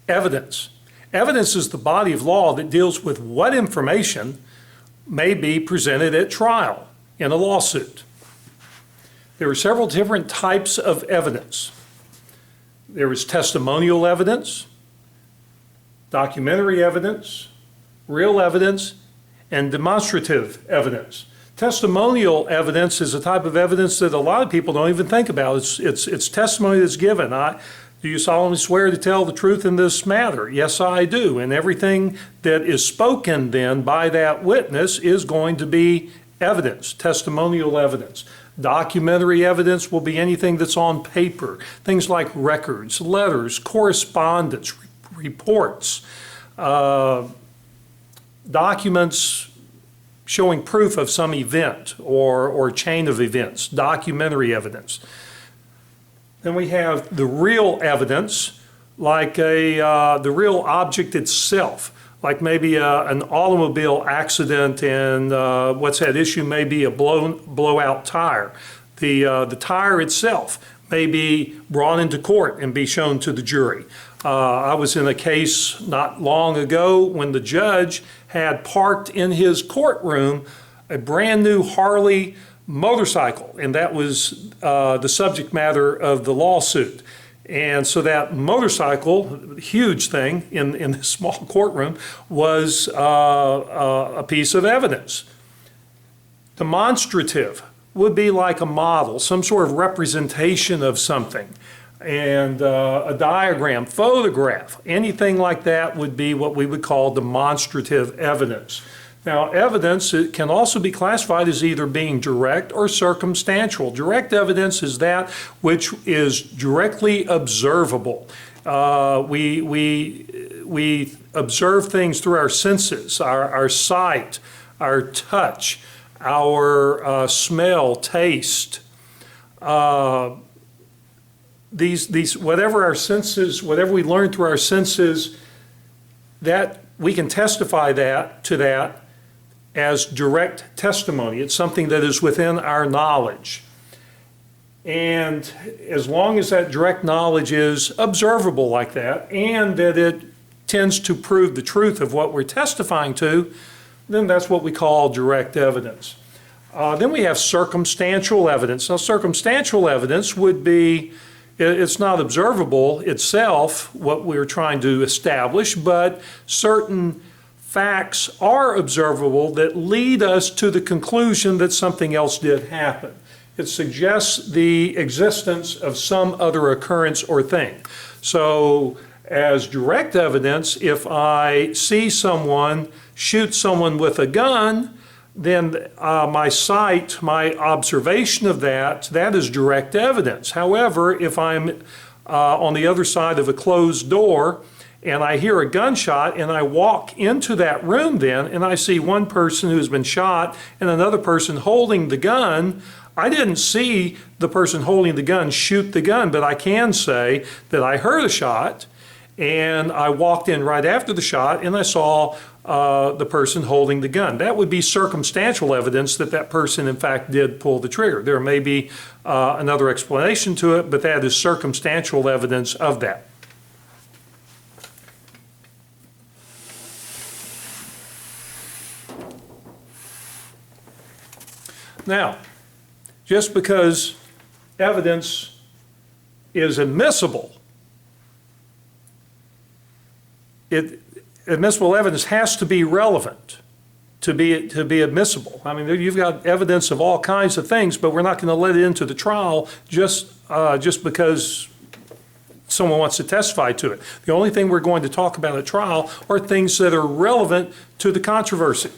Evidence. Evidence is the body of law that deals with what information may be presented at trial in a lawsuit. There are several different types of evidence. There is testimonial evidence, documentary evidence, real evidence, and demonstrative evidence. Testimonial evidence is a type of evidence that a lot of people don't even think about. It's testimony that's given. Do you solemnly swear to tell the truth in this matter? Yes, I do. And everything that is spoken then by that witness is going to be evidence, testimonial evidence. Documentary evidence will be anything that's on paper, things like records, letters, correspondence, reports, documents showing proof of some event or chain of events, documentary evidence. Then we have the real evidence, like the real object itself, like maybe an automobile accident, and what's at issue may be a blowout tire. The tire itself may be brought into court and be shown to the jury. I was in a case not long ago when the judge had parked in his courtroom a brand new Harley motorcycle, and that was the subject matter of the lawsuit. And so that motorcycle, huge thing in this small courtroom, was a piece of evidence. Demonstrative would be like a model, some sort of representation of something. And a diagram, photograph, anything like that would be what we would call demonstrative evidence. Now, evidence can also be classified as either being direct or circumstantial. Direct evidence is that which is directly observable. We observe things through our senses, our sight, our touch, our smell, taste. These whatever our senses, whatever we learn through our senses, that we can testify to that as direct testimony. It's something that is within our knowledge. And as long as that direct knowledge is observable like that, and that it tends to prove the truth of what we're testifying to, then that's what we call direct evidence. Then we have circumstantial evidence. Now, circumstantial evidence would be, it's not observable itself, what we're trying to establish, but certain facts are observable that lead us to the conclusion that something else did happen. It suggests the existence of some other occurrence or thing. So as direct evidence, if I see someone shoot someone with a gun, then my sight, my observation of that is direct evidence. However, if I'm on the other side of a closed door and I hear a gunshot and I walk into that room then and I see one person who's been shot and another person holding the gun, I didn't see the person holding the gun shoot the gun, but I can say that I heard a shot and I walked in right after the shot and I saw the person holding the gun. That would be circumstantial evidence that that person in fact did pull the trigger. There may be another explanation to it, but that is circumstantial evidence of that. Now, just because evidence is admissible, admissible evidence has to be relevant to be admissible. I mean, you've got evidence of all kinds of things, but we're not going to let it into the trial just because someone wants to testify to it. The only thing we're going to talk about at trial are things that are relevant to the controversy.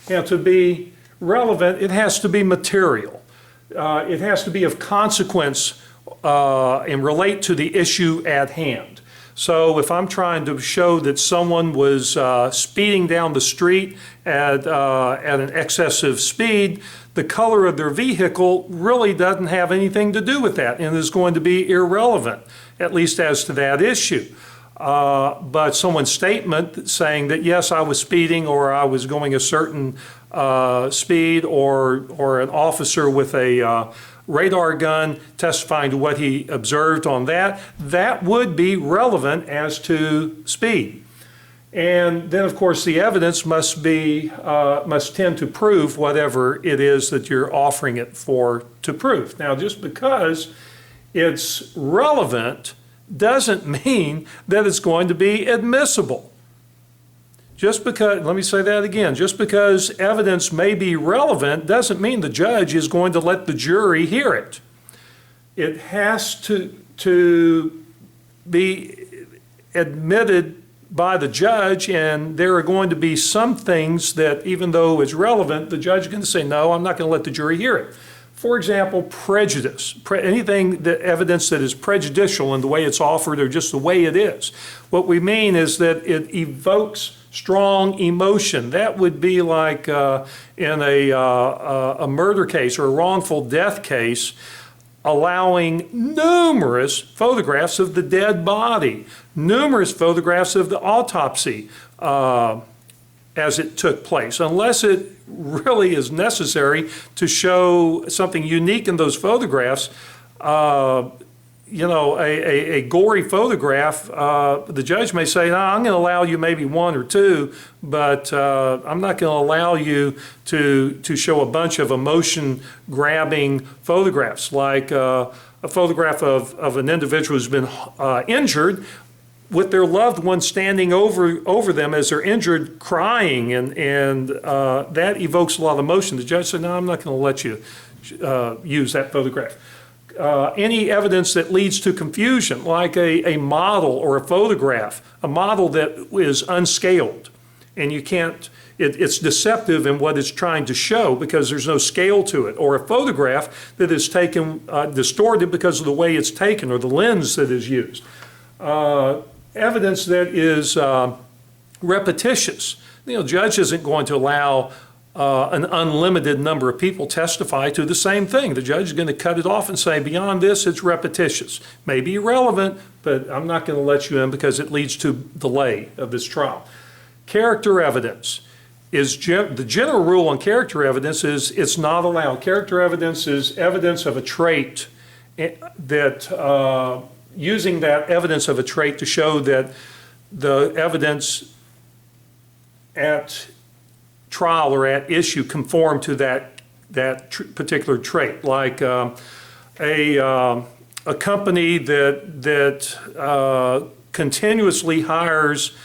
Now, to be relevant, it has to be material. It has to be of consequence and relate to the issue at hand. So if I'm trying to show that someone was speeding down the street at an excessive speed, the color of their vehicle really doesn't have anything to do with that and is going to be irrelevant, at least as to that issue. But someone's statement saying that, yes, I was speeding or I was going a certain speed, or an officer with a radar gun, testifying to what he observed on that, that would be relevant as to speed. And then, of course, the evidence must tend to prove whatever it is that you're offering it for to prove. Now, just because it's relevant doesn't mean that it's going to be admissible. Just because, let me say that again, just because evidence may be relevant doesn't mean the judge is going to let the jury hear it. It has to be admitted by the judge, and there are going to be some things that, even though it's relevant, the judge is going to say, no, I'm not going to let the jury hear it. For example, prejudice, anything, evidence that is prejudicial in the way it's offered or just the way it is. What we mean is that it evokes strong emotion. That would be like in a murder case or a wrongful death case, allowing numerous photographs of the dead body, numerous photographs of the autopsy as it took place, unless it really is necessary to show something unique in those photographs. You know, a gory photograph, the judge may say, no, I'm going to allow you maybe one or two, but I'm not going to allow you to show a bunch of emotion-grabbing photographs, like a photograph of an individual who's been injured with their loved one standing over them as they're injured, crying, and that evokes a lot of emotion. The judge said, no, I'm not going to let you use that photograph. Any evidence that leads to confusion, like a model or a photograph, a model that is unscaled, and you can't, it's deceptive in what it's trying to show because there's no scale to it, or a photograph that is taken distorted because of the way it's taken or the lens that is used. Evidence that is repetitious. You know, judge isn't going to allow an unlimited number of people testify to the same thing. The judge is going to cut it off and say, beyond this, it's repetitious. Maybe irrelevant, but I'm not going to let you in because it leads to delay of this trial. Character evidence is, the general rule on character evidence is it's not allowed. Character evidence is evidence of a trait that, using that evidence of a trait to show that the evidence at trial or at issue conform to that particular trait, like a company that continuously hires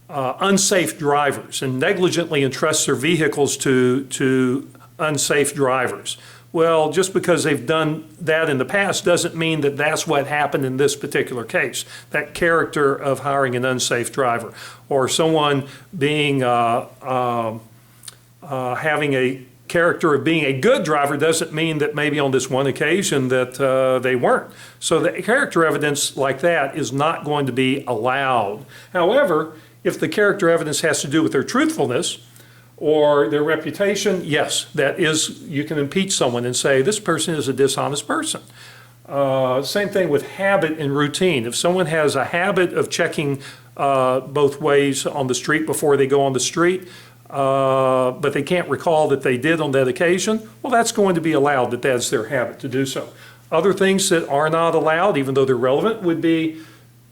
unsafe drivers and negligently entrusts their vehicles to unsafe drivers. Well, just because they've done that in the past doesn't mean that that's what happened in this particular case. That character of hiring an unsafe driver, or someone being having a character of being a good driver doesn't mean that maybe on this one occasion that they weren't. So the character evidence like that is not going to be allowed. However, if the character evidence has to do with their truthfulness or their reputation, yes, that is, you can impeach someone and say this person is a dishonest person. Same thing with habit and routine. If someone has a habit of checking both ways on the street before they go on the street, but they can't recall that they did on that occasion, well, that's going to be allowed, that that's their habit to do so. Other things that are not allowed, even though they're relevant, would be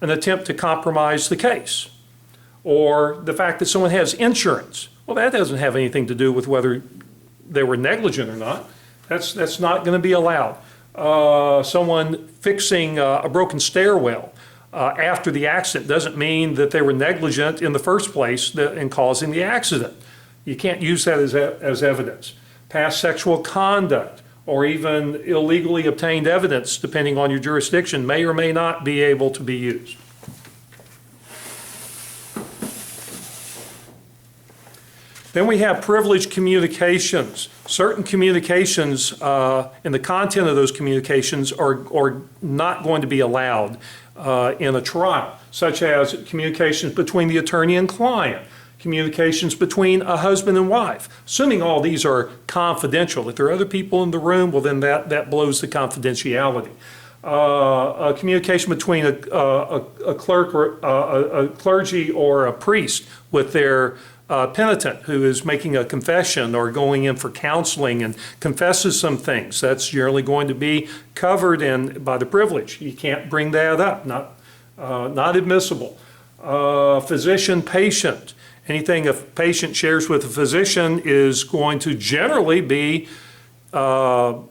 an attempt to compromise the case, or the fact that someone has insurance. Well, that doesn't have anything to do with whether they were negligent or not. That's not going to be allowed. Someone fixing a broken stairwell after the accident doesn't mean that they were negligent in the first place in causing the accident. You can't use that as evidence. Past sexual conduct or even illegally obtained evidence, depending on your jurisdiction, may or may not be able to be used. Then we have privileged communications. Certain communications and the content of those communications are not going to be allowed in a trial, such as communications between the attorney and client, communications between a husband and wife. Assuming all these are confidential, if there are other people in the room, well then that blows the confidentiality. A communication between a clerk or a clergy or a priest with their penitent who is making a confession or going in for counseling and confesses some things. That's generally going to be covered by the privilege. You can't bring that up, not admissible. Physician, patient. Anything a patient shares with a physician is going to generally be a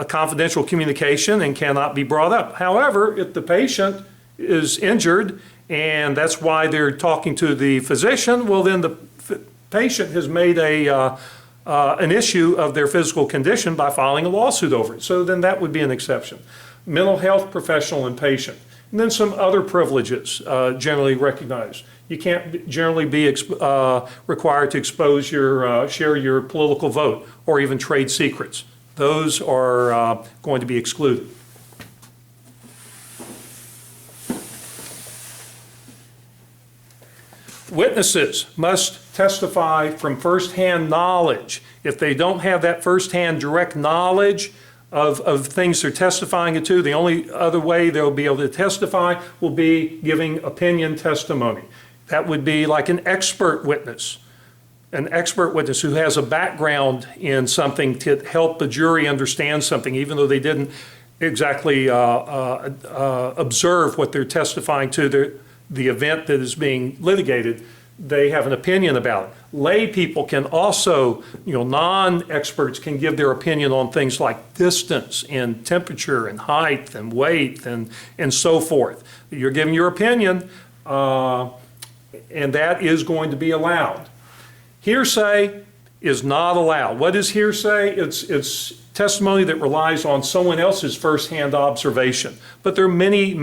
confidential communication and cannot be brought up. However, if the patient is injured and that's why they're talking to the physician, well then the patient has made an issue of their physical condition by filing a lawsuit over it. So then that would be an exception. Mental health professional and patient. And then some other privileges generally recognized. You can't generally be required to expose share your political vote or even trade secrets. Those are going to be excluded. Witnesses must testify from firsthand knowledge. If they don't have that firsthand direct knowledge of things they're testifying to, the only other way they'll be able to testify will be giving opinion testimony. That would be like an expert witness who has a background in something to help the jury understand something, even though they didn't exactly observe what they're testifying to, the event that is being litigated. They have an opinion about it. Lay people can also, non-experts can give their opinion on things like distance and temperature and height and weight and so forth. You're giving your opinion, and that is going to be allowed. Hearsay is not allowed. What is hearsay? It's testimony that relies on someone else's firsthand observation. But there are many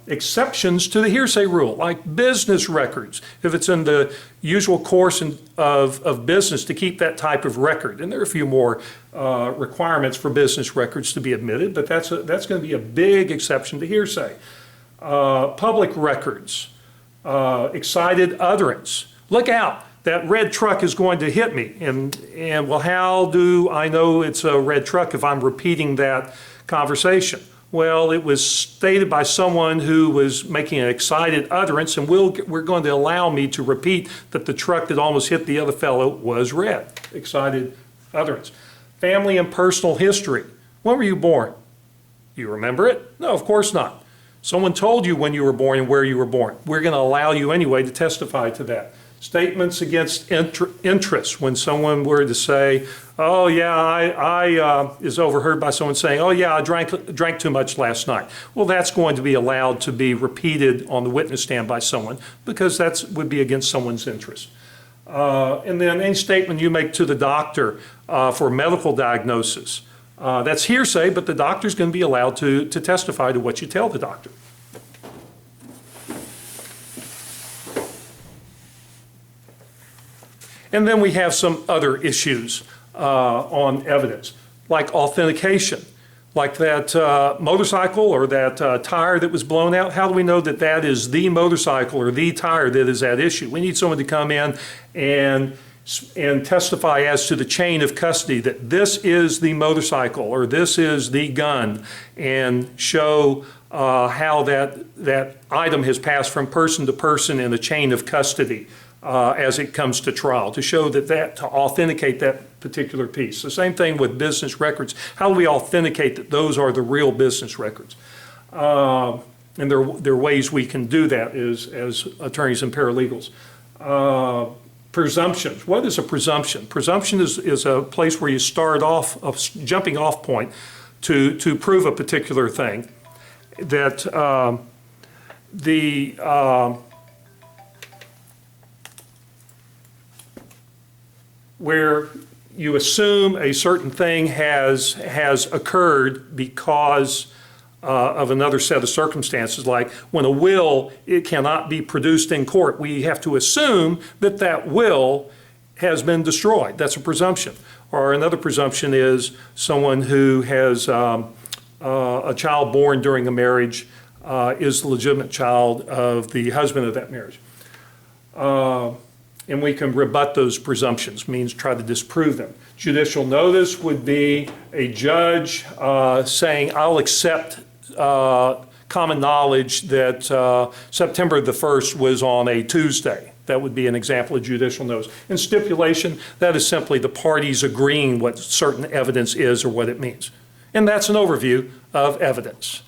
exceptions to the hearsay rule, like business records, if it's in the usual course of business to keep that type of record. And there are a few more requirements for business records to be admitted, but that's going to be a big exception to hearsay. Public records, excited utterance. Look out, that red truck is going to hit me. And well, how do I know it's a red truck if I'm repeating that conversation? Well, it was stated by someone who was making an excited utterance, and we're going to allow me to repeat that the truck that almost hit the other fellow was red. Excited utterance. Family and personal history. When were you born? Do you remember it? No, of course not. Someone told you when you were born and where you were born. We're going to allow you anyway to testify to that. Statements against interest. When someone were to say, oh yeah, I is overheard by someone saying, oh yeah, I drank too much last night. Well, that's going to be allowed to be repeated on the witness stand by someone because that would be against someone's interest. And then any statement you make to the doctor for medical diagnosis. That's hearsay, but the doctor's going to be allowed to testify to what you tell the doctor. And then we have some other issues on evidence, like authentication, like that motorcycle or that tire that was blown out. How do we know that that is the motorcycle or the tire that is at issue? We need someone to come in and testify as to the chain of custody, that this is the motorcycle or this is the gun, and show how that item has passed from person to person in the chain of custody as it comes to trial, to show to authenticate that particular piece. The same thing with business records. How do we authenticate that those are the real business records? And there are ways we can do that as attorneys and paralegals. Presumptions. What is a presumption? Presumption is a place where you start off, a jumping off point to prove a particular thing. That where you assume a certain thing has occurred because of another set of circumstances, like when a will, it cannot be produced in court. We have to assume that that will has been destroyed. That's a presumption. Or another presumption is someone who has a child born during a marriage is the legitimate child of the husband of that marriage. And we can rebut those presumptions, means try to disprove them. Judicial notice would be a judge saying, I'll accept common knowledge that September the 1st was on a Tuesday. That would be an example of judicial notice. And stipulation, that is simply the parties agreeing what certain evidence is or what it means. And that's an overview of evidence.